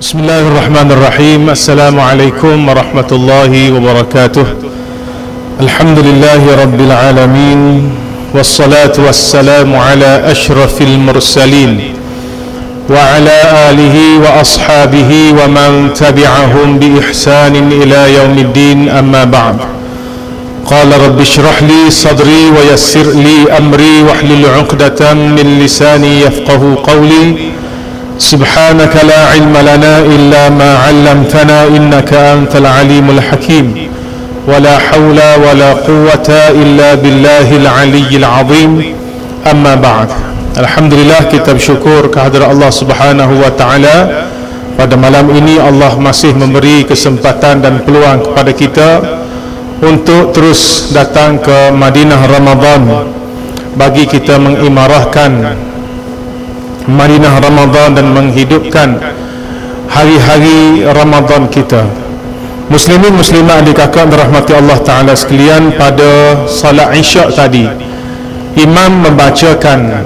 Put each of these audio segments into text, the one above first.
Bismillahirrahmanirrahim. Assalamualaikum warahmatullahi wabarakatuh. Alhamdulillahi rabbil alamin. Wassalatu wassalamu ala ashrafil mursalin wa ala alihi wa ashabihi wa man tabi'ahum bi ihsanin ila yaumiddin, amma ba'd. Qala rabbi shrah li sadri wa yassir li amri wahlul 'uqdatam min lisani yafqahu qawli. Subhanaka la ilma lana illa ma 'allamtana innaka antal alimul hakim. Wa la hawla wa la quwwata illa billahil aliyyil azim. Amma ba'd. Alhamdulillah, kita bersyukur kehadirat Allah Subhanahu wa taala. Pada malam ini Allah masih memberi kesempatan dan peluang kepada kita untuk terus datang ke Madinah Ramadan bagi kita mengimarahkan Madinah Ramadan dan menghidupkan hari-hari Ramadan kita. Muslimin muslimat adik kakak dirahmati Allah Ta'ala sekalian, pada salat Isyak tadi imam membacakan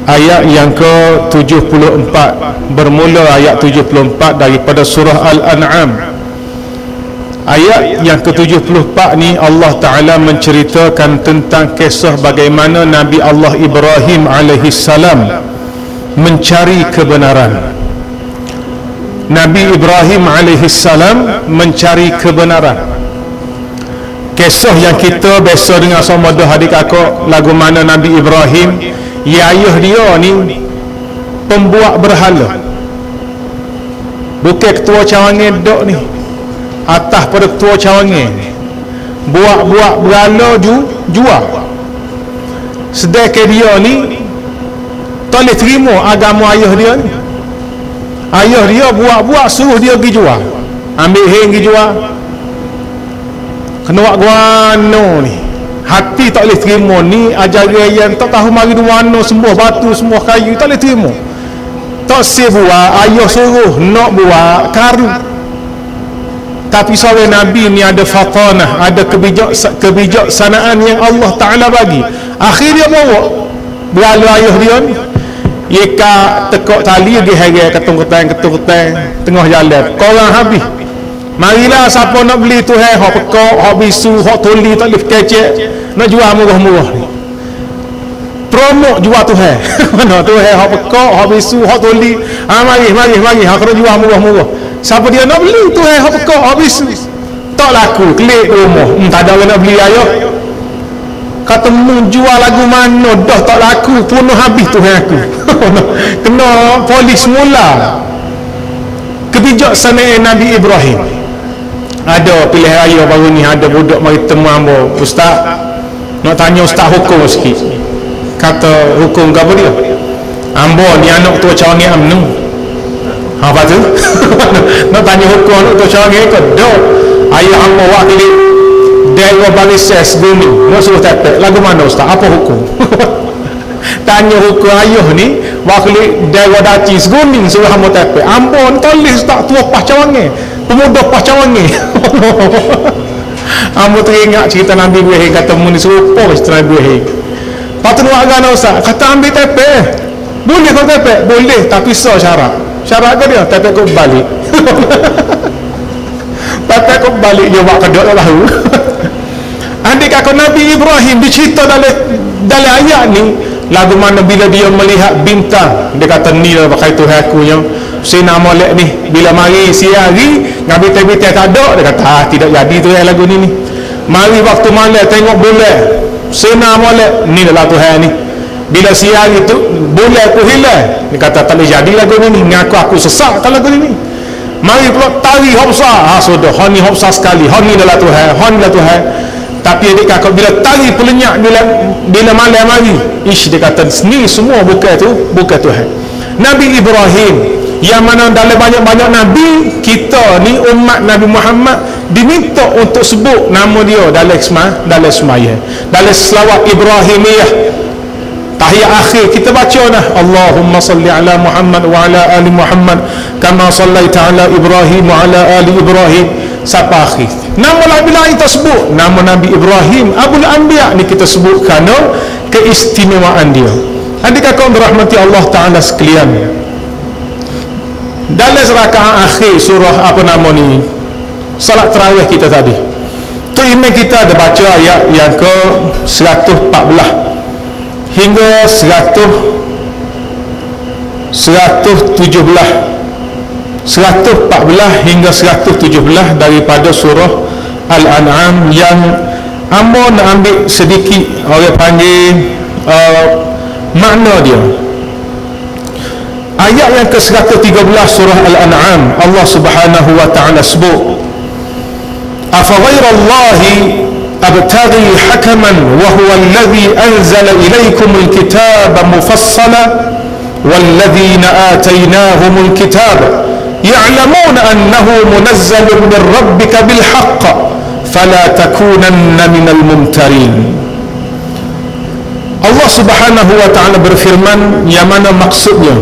ayat yang ke-74, bermula ayat 74 daripada surah Al-An'am. Ayat yang ke-74 ni Allah Ta'ala menceritakan tentang kisah bagaimana Nabi Allah Ibrahim alaihissalam mencari kebenaran. Nabi Ibrahim alaihissalam mencari kebenaran. Kisah yang kita biasa dengar sama ada adik kakak, lagu mana Nabi Ibrahim, ya ayah dia ni pembuat berhala, bukan ketua cawangan dok ni, atas pada ketua cawangan buat berhala jual. Sedangkan dia ni tak boleh terima agama ayah dia ni. Ayah dia buat suruh dia pergi jual, ambil hang pergi jual, kena buat guano ni. Hati tak boleh terima ni ajaran yang tak tahu mari di mana, semua batu semua kayu, tak boleh terima. Tak sih buat, ayah suruh nak buat karu. Tapi seorang Nabi ni ada fatanah, ada kebijaksanaan yang Allah Ta'ala bagi. Akhirnya bawa berhala ayah dia ni, Ika tekuk tali pergi hari ketang-ketang tengah jalan, korang habis. Marilah siapa nak beli tu hak pekak, hak bisu, hak toli, tak boleh kecek, nak jual murah-murah ni. Promo jual tu mana tu hak pekak, hak bisu, hak toli. Mari hak kena jual murah-murah. Siapa dia nak beli tu hak pekak, hak bisu. Tak laku, klik rumah. Tak ada orang nak beli ayah. Kata jual lagu mana dah tak laku, penuh habis tu aku. Kena polis mula. Kebijaksanaan Nabi Ibrahim. Ada pilihan raya baru ni, ada budak mari temu ambo, ustaz nak tanya ustaz hukum sikit. Kata hukum ke apa dia? Ambo ni anak tua cawangan amnu. Apa tu? Nak tanya hukum anak tua cawangan ke? Dak. Ayah ambo wakili Dewa Balises bumi nak suruh tepek lagu mana ustaz, apa hukum? Tanya hukum ayah ni wakili Dewa Daci seguning suruh ambo tepek. Ambo ni tulis tak tua pah cawangan, pemuda pah cawangan. Ambo teringat cerita Nabi Ibrahim, kata mu ni serupa cerita Nabi Ibrahim. Patut buat agama ustaz, kata ambil tepek. Boleh kau tepek? Boleh, tapi syarat ke dia? Tepek kau balik. Tepek kau balik dia buat kedok tak tahu. Adik kakak Nabi Ibrahim dicerita dalam ayat ni, lagu mana bila dia melihat bintang, dia kata ni lah pakai Tuhan aku yang Sina molek ni, bila mari siari ngabi bintang tak ada, dia kata tidak jadi tu lagu ni. Mari waktu malam tengok bulan, Sina molek ni lah Tuhan ni. Bila siari tu bulan aku hilang, dia kata tak boleh jadi lagu ni, ngaku aku sesak tak lagu ni. Mari pula tari hopsa, sudah honi hopsa sekali, honi adalah Tuhan, honi adalah Tuhan. Tapi adik kakak bila tari pelenyak, bila malam mari, dia kata ni semua bukan Tuhan. Nabi Ibrahim yang mana dalam banyak-banyak Nabi, kita ni umat Nabi Muhammad diminta untuk sebut nama dia dalam semaya, dalam selawat Ibrahimiyah. Tahiyat akhir kita baca dah, Allahumma salli ala Muhammad wa ala ali Muhammad kama sallaita ala Ibrahim wa ala ali Ibrahim sampai akhir. Nama Nabi lain kita sebut, nama Nabi Ibrahim Abul Anbiya ni kita sebut kerana keistimewaan dia. Adik kakak dirahmati Allah Ta'ala sekalian, dalam rakaat akhir surah apa nama ni, salat tarawih kita tadi tu, imam kita ada baca ayat yang ke 114 hingga 114 hingga 117 daripada surah Al-An'am, yang ambo nak ambil sedikit orang panggil makna dia. Ayat yang ke 113 surah Al-An'am, Allah Subhanahu wa ta'ala sebut, afa ghairallahi abtaghi hakaman wa huwa alladhi anzala ilaykumul kitaba mufassala walladzina atainahumul kitaba ya'lamuna annahu munazzalun min rabbika bil haqq fala takunanna minal mumtarin. Allah Subhanahu wa ta'ala berfirman, yang mana maksudnya,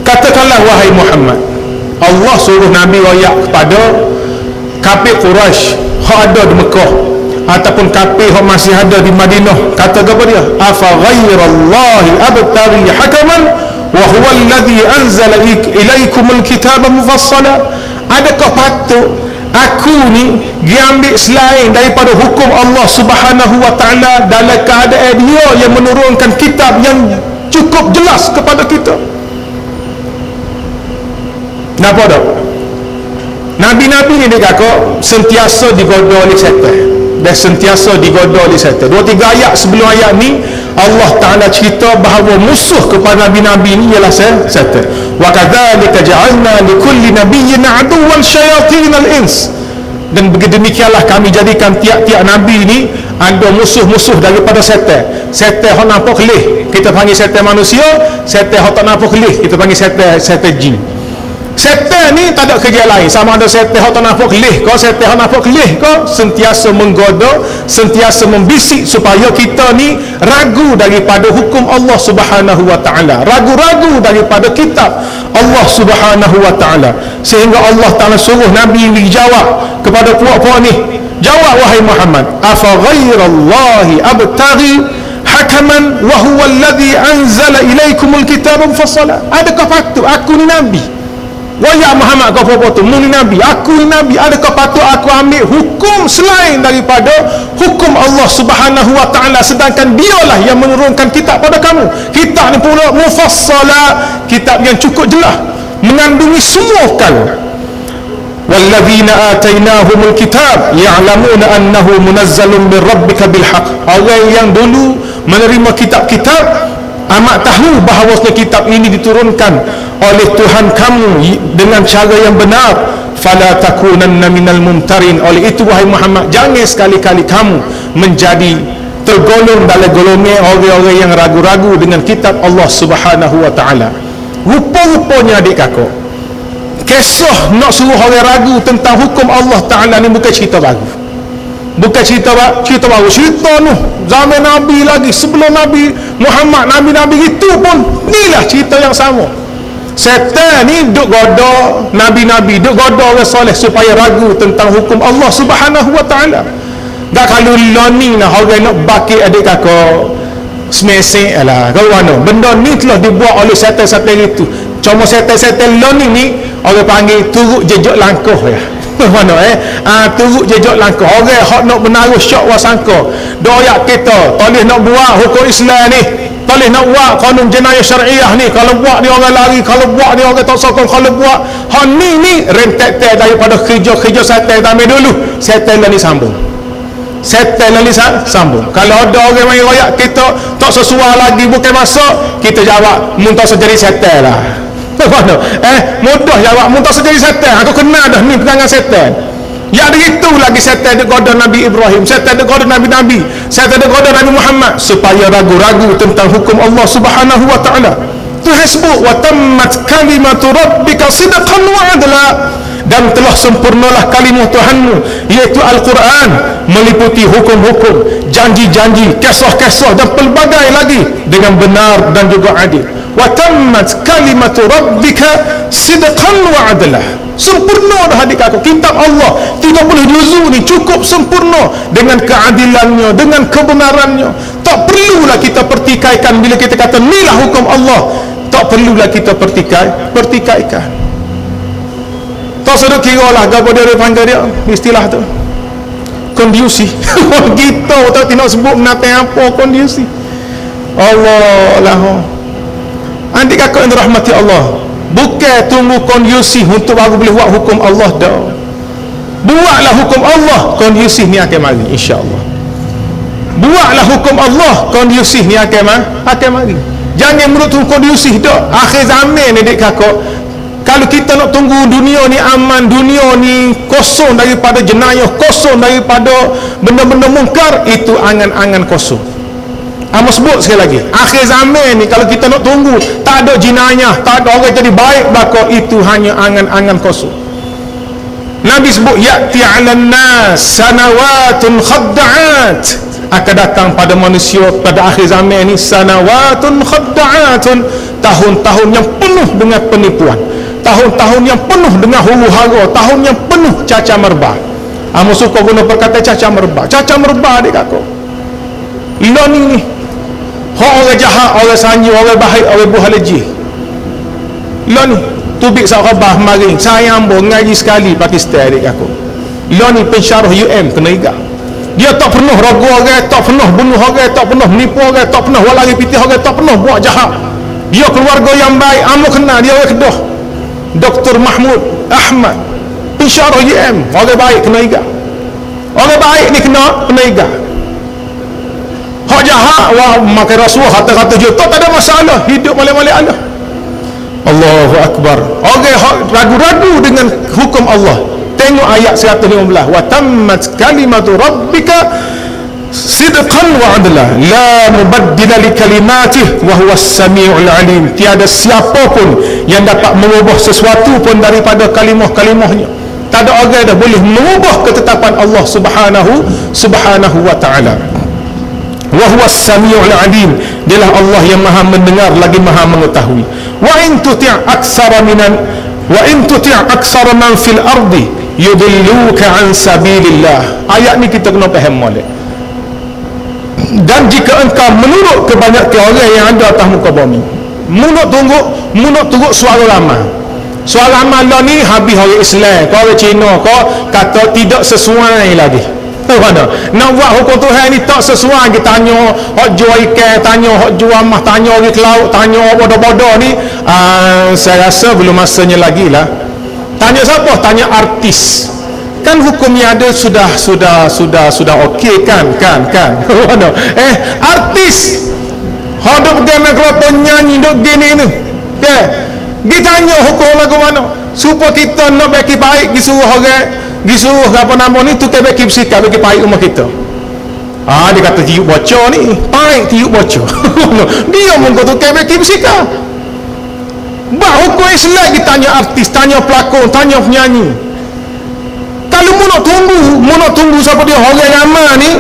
katakanlah wahai Muhammad, Allah suruh Nabi royak kepada kafir Quraisy yang ada di Mekah ataupun kafir yang masih ada di Madinah. Kata kepada dia, afa ghairallahi abtaghi hakaman wa huwa alladhi anzala ilaikumul kitaba mufassala. Adakah patut aku ni diambil selain daripada hukum Allah Subhanahu wa ta'ala dalam keadaan dia yang menurunkan kitab yang cukup jelas kepada kita? Nampak tak? Nabi-Nabi ni dia kata sentiasa digoda oleh syaitan, dan sentiasa digoda oleh syaitan. 2-3 ayat sebelum ayat ni Allah Ta'ala cerita bahawa musuh kepada Nabi-Nabi ni ialah syaitan. Wa kadzalika ja'alna likulli nabiyyin aduwwan syayatinal ins. Dan begitu demikianlah kami jadikan tiap-tiap Nabi ni ada musuh-musuh daripada syaitan. Syaitan yang nampak kelih kita panggil syaitan manusia, syaitan yang tak nampak kelih kita panggil syaitan jin. Syaitan ni tak ada kerja lain, sama ada syaitan yang tak nampak kelih kau, syaitan yang nampak kelih kau, sentiasa menggoda, sentiasa membisik supaya kita ni ragu daripada hukum Allah Subhanahu wa ta'ala, ragu-ragu daripada kitab Allah Subhanahu wa ta'ala, sehingga Allah Ta'ala suruh Nabi ni jawab kepada puak-puak ni, jawab wahai Muhammad, afa ghairallahi abtaghi hakaman wa huwa alladhi anzala ilaikumul kitaba mufassala. Adakah patut aku ni Nabi, wahai Muhammad, kau apa tu, mu ni Nabi, aku ni Nabi, adakah patut aku ambil hukum selain daripada hukum Allah Subhanahu wa ta'ala, sedangkan dialah yang menurunkan kitab pada kamu? Kitab ni pula mufassala, kitab yang cukup jelas, mengandungi semua perkara. walladzina atainahumul kitab ya'lamuna annahu munazzalun min rabbika bil haqq. Orang yang dulu menerima kitab-kitab amat tahu bahawa kitab ini diturunkan oleh Tuhan kamu dengan cara yang benar. Fala takunanna minal mumtarin. Oleh itu wahai Muhammad, jangan sekali-kali kamu menjadi tergolong dalam golongan orang-orang yang ragu-ragu dengan kitab Allah Subhanahu wa ta'ala. Rupa-rupanya adik kakak, kisah nak suruh orang ragu tentang hukum Allah Ta'ala ni bukan cerita baru, bukan cerita baru. Cerita ni zaman Nabi lagi, sebelum Nabi Muhammad, Nabi-Nabi itu pun inilah cerita yang sama. Setan ni duk goda Nabi-Nabi, duk goda orang soleh supaya ragu tentang hukum Allah Subhanahu wa ta'ala. Tak kalau ni nak orang nak bakit adik kakak semesek lah, kau mana benda ni telah dibuat oleh setan-setan itu. Cuma setan-setan ni orang panggil turut jejak langkah ya. Mana turut jejak langkah. Orang hak nak menaruh syak wasangka. Doyak kita toleh nak buat hukum Islam ni, toleh nak buat kanun jenayah syariah ni, kalau buat ni orang lari, kalau buat ni orang tak sokong, kalau buat hak ni rentet-tet daripada kerja-kerja setan zaman dulu. Setan ni sambung, setan ni sambung. Kalau ada orang main royak kita tak sesuai lagi, bukan masuk, kita jawab muntah jadi setan lah. Mana? Mudah jawab muntah jadi setan. Aku kenal dah ni pegangan setan. Ya ada itu lagi setan ada goda Nabi Ibrahim, setan ada goda Nabi-Nabi, setan ada goda Nabi Muhammad supaya ragu-ragu tentang hukum Allah Subhanahu wa ta'ala. Tuhan sebut wa tammat kalimatu rabbika sidqan wa adla, dan telah sempurnalah kalimah Tuhanmu iaitu Al-Quran, meliputi hukum-hukum, janji-janji, kisah-kisah dan pelbagai lagi dengan benar dan juga adil. Wa tammat kalimatu rabbika sidqan wa adla. Sempurna dah adik kakak kitab Allah 30 juzuk ni, cukup sempurna dengan keadilannya, dengan kebenarannya. Tak perlulah kita pertikaikan bila kita kata inilah hukum Allah. tak perlulah kita pertikaikan. Tak sedar kira lah apa dia panggil dia istilah tu kondusi. Kita tak nak sebut menata apa kondusi. Allah lah. Adik kakak yang dirahmati Allah, bukan tunggu kondusi untuk baru boleh buat hukum Allah dah. Buatlah hukum Allah, kondusi ni akan mari insya-Allah. Buatlah hukum Allah, kondusi ni akan mari. Jangan menurut kondusi dah. Akhir zaman ni adik kakak, kalau kita nak tunggu dunia ni aman, dunia ni kosong daripada jenayah, kosong daripada benda-benda mungkar, itu angan-angan kosong. Amos sebut sekali lagi, akhir zaman ni kalau kita nak tunggu tak ada jenayah, tak ada orang jadi baik, maka itu hanya angan-angan kosong. Nabi sebut ya'ti 'alan nas sanawatun khadda'at, akan datang pada manusia pada akhir zaman ni sanawatun khadda'atun, tahun-tahun yang penuh dengan penipuan, tahun-tahun yang penuh dengan huru-hara, tahun yang penuh caca merbah. Amos suka guna perkataan caca merbah. Caca merbah adik kakak, ilo ni orang jahat, orang sanyi, orang baik, orang buah lejih. Lo ni tubik sahabah maring sayang bo ngaji sekali Pakistan adik aku. Lo ni pensyarah UM kena igak. Dia tak pernah ragu orang, tak pernah bunuh orang, tak pernah menipu orang, tak pernah walari pitih orang, tak pernah buat jahat. Dia keluarga yang baik, amu kenal dia orang Kedah. Dr. Mahmud Ahmad, pensyarah UM, orang baik kena igak. Orang baik ni kena igak. Hak jahat wah makan rasuah kata-kata juta tak ada masalah, hidup malai-malai Allah. Allahu Akbar. Orang hak ragu-ragu dengan hukum Allah, tengok ayat 115, wa tammat kalimatu rabbika sidqan wa adla la mubaddila li kalimatih wa huwa as-sami'ul alim. Tiada siapa pun yang dapat mengubah sesuatu pun daripada kalimah-kalimahnya. Tak ada orang dah boleh mengubah ketetapan Allah subhanahu wa ta'ala. Wa huwa as-sami'ul alim, dialah Allah yang maha mendengar lagi maha mengetahui. Wa in tuti' aktsara man fil ardi yudilluka an sabilillah. Ayat ni kita kena faham molek. Dan jika engkau menurut kebanyakan orang yang ada atas muka bumi, menurut tunggu suara ramai. Suara ramai lah ni habis orang Islam, kau orang Cina, kau kata tidak sesuai lagi. Mana nak buat hukum Tuhan ni tak sesuai, kita tanya hak jual ikan, tanya hak jual mah, tanya orang ke laut, tanya bodoh-bodoh ni. Saya rasa belum masanya lagi lah. Tanya siapa? Tanya artis. Kan hukumnya ada sudah okey kan. Mana artis hak duk gana kalau penyanyi duk gini ni. Ditanya hukum lagu mana supaya kita nak bagi baik, disuruh apa nama ni tu bagi bersikap bagi baik rumah kita. Dia kata tiup bocor ni baik, tiup bocor. Dia pun kata bagi bersikap. Bah hukum Islam ditanya artis, tanya pelakon, tanya penyanyi. Kalau mu nak tunggu siapa dia orang ramai ni,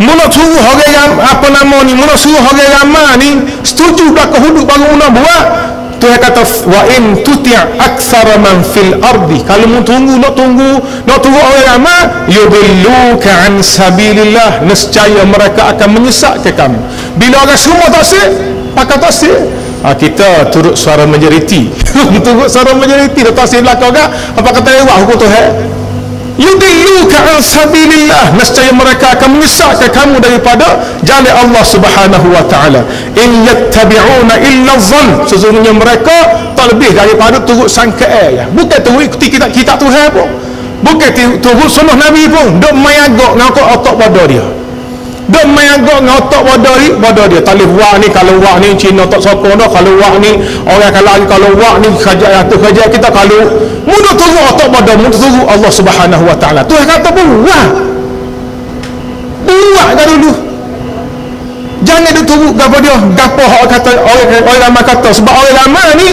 mu nak suruh orang yang apa nama ni, mu nak suruh orang ramai ni setuju belaka hudud baru mu nak buat. Tuhan kata wa in tuti' aktsara man fil ardi, kalau mu nak tunggu orang ramai, yudilluka an sabilillah, nescaya mereka akan menyesatkan kamu. Bila orang semua tak sih, pakai tak sih, kita turut suara majoriti. Turut suara majoriti tak sih belakang kan apa kata lewat hukum Tuhan. Yudilluka an sabilillah, nescaya mereka akan menyesatkan kamu daripada jalan Allah Subhanahu wa taala. In yattabi'una illa dhann, sesungguhnya mereka tak lebih daripada turut sangkaan. Bukan turut ikuti kitab Tuhan pun, bukan turut sunnah Nabi pun, dok mayagok ngakak otak bodoh dia. Dok mayagok ngotak bodoh dia. Tak boleh buat ni, kalau buat ni Cina tak sokong dah, kalau buat ni orang kalau buat ni kerja kita, kalau mudah turun otak bodoh, mudah turun Allah Subhanahu wa taala. Tuhan kata buat dah dulu. Jangan dia turun gapo dia, gapo hak kata orang ramai kata, sebab orang ramai ni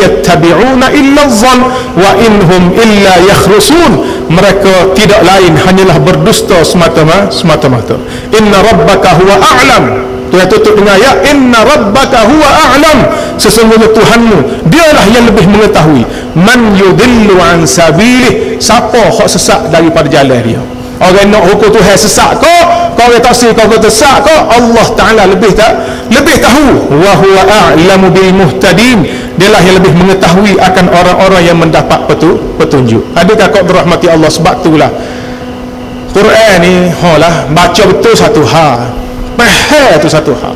yattabi'una illa dhann wa inhum illa yakhrusun. Mereka tidak lain hanyalah berdusta semata-mata. Inna rabbaka huwa a'lam. Tuhan tutup dengan ayat inna rabbaka huwa a'lam, sesungguhnya Tuhanmu dialah yang lebih mengetahui. Man yudillu an sabilih, siapa hak sesat daripada jalan dia. Orang nak hukum Tuhan sesat ke, kau orang tafsir kau kata sesat ke, Allah Taala lebih tahu. Wa huwa a'lamu bil muhtadin. Dialah yang lebih mengetahui akan orang-orang yang mendapat petunjuk. Adakah kau dirahmati Allah? Sebab itulah Quran ni baca betul satu hal, faham tu satu hal.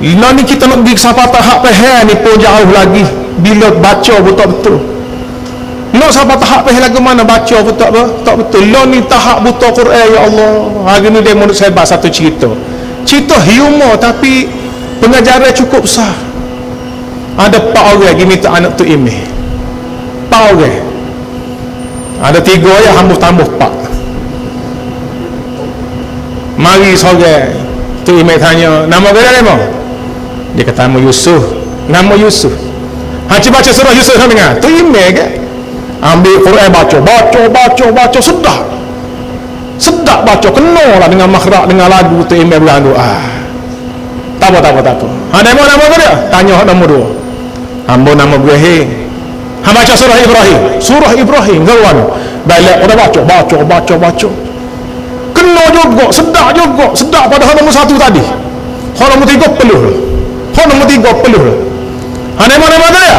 Ni kita nak pergi sampai tahap faham ni pun jauh lagi bila baca betul-betul. Nak sampai tahap faham lagu mana baca betul tak betul. Ni tahap buta Quran, ya Allah. Hari ni dia menurut saya satu cerita humor tapi pengajaran cukup besar. Ada 4 orang pergi minta anak tu email. 4 orang. Ada 3 ya, tambah 4. Mari seorang tu email tanya, nama kau apa? Dia kata nama Yusuf. Nama Yusuf. Haji baca surah Yusuf kan dengar. Tu email ke? Ambil Quran baca sedap baca, kena lah dengan makhraj, dengan lagu tu email berlagu. Tak apa. Nama kau dia? Tanya nama 2. Hamba nama Ibrahim. Baca surah Ibrahim kawan. Balik pada baca. Kena juga, sedap pada nombor 1 tadi. Nombor 3 peluh. Nama dia?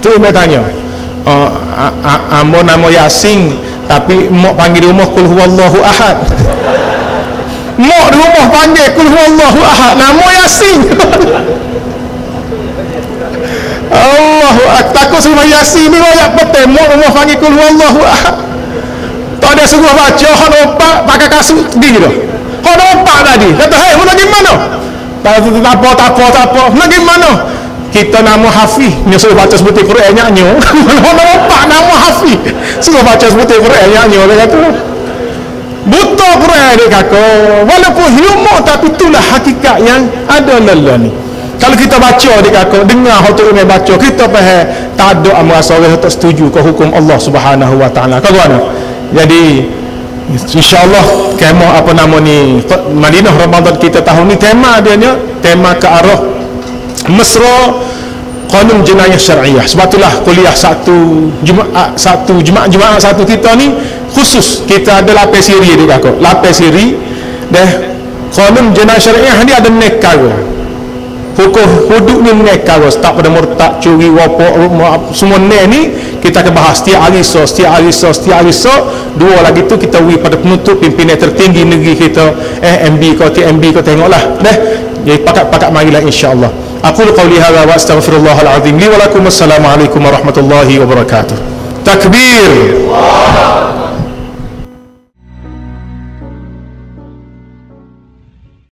Tu dia tanya. Hamba nama Yasin, tapi mak panggil rumah Qul huwallahu ahad. Mak di rumah panggil Qul huwallahu ahad, nama Yasin. Allahu akbar. Takut surah Yasin ni ayat betul. Mak rumah panggil Qul huwallahu ahad. Tak ada suruh baca, hak nampak pakai kasut di dah. Hak nampak tadi. Kata, "Hei, nak pergi mana?" Tak apa. Nak pergi mana? Kita nama Hafiz. Dia suruh baca sebutir Quran nyanyi. Hak nampak nama Hafiz. Suruh baca sebutir Quran nyanyi, dia kata. Buta Quran dia kata. Walaupun humor tapi itulah hakikat yang ada dalam ni. Kalau kita baca dia kata, dengar hak tu imam baca, kita faham, tak ada rasa orang tak setuju ke hukum Allah Subhanahu Wa Taala. Kawan. Jadi insya-Allah kemah apa nama ni Madinah Ramadan kita tahun ni tema ke arah mesra qanun jenayah syariah. Sebab itulah kuliah Jumaat satu kita ni khusus kita ada lapis siri dia kata. Lapis siri dah qanun jenayah syariah ni ada nekar. Hukum hudud ni nekar, start pada murtad, curi, wapok, semua ni kita akan bahas setiap hari so 2 lagi tu kita beri pada penutup pimpinan tertinggi negeri kita, MB kau TMB kau tengoklah dah. Jadi pakat marilah insya-Allah. Aku qauli hadza wa astaghfirullahal azim li wa lakum. Assalamualaikum warahmatullahi wabarakatuh. Takbir.